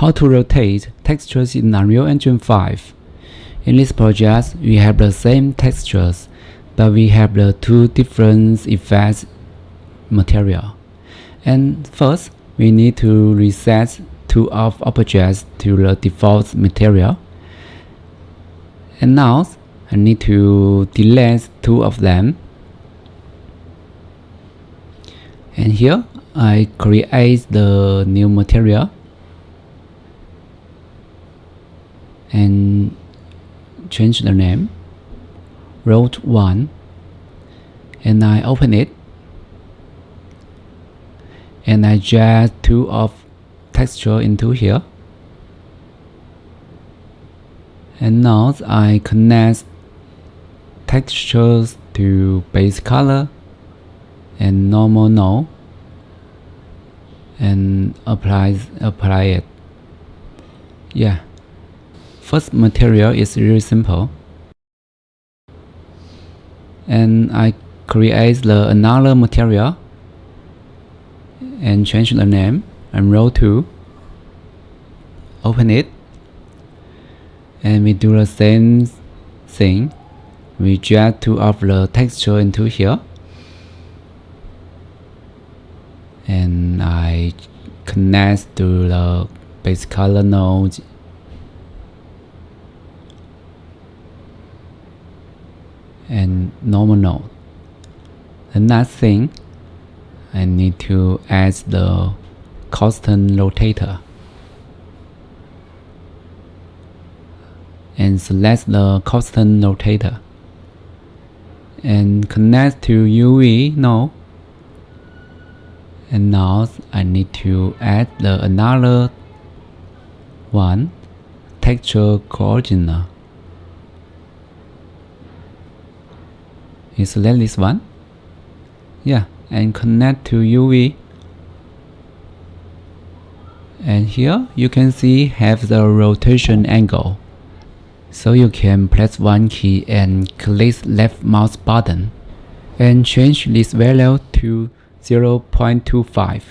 How to rotate textures in Unreal Engine 5. In this project, we have the same textures, but we have the two different effects material. And first, we need to reset two of objects to the default material. And now, I need to delete two of them. And here, I create the new material and change the name, Road 1, and I open it, and I drag two of texture into here, and now I connect textures to base color and normal node and apply it. Yeah. First material is really simple, and I create another material and change the name and Road 2, open it, and we do the same thing. We drag two of the texture into here, and I connect to the base color node and normal node. The next thing, I need to add the custom rotator and select the custom rotator and connect to UV node. And now I need to add another one, texture coordinator. You select this one, yeah, and connect to UV. And here you can see have the rotation angle. So you can press one key and click left mouse button and change this value to 0.25.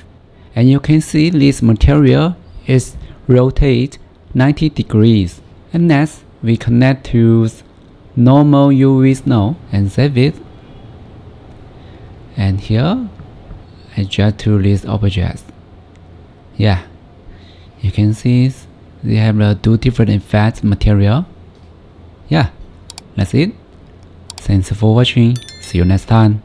And you can see this material is rotate 90 degrees. And next we connect to normal UV node and save it. And here I drag to this object. Yeah, you can see they have the two different effects material. Yeah, that's it. Thanks for watching. See you next time.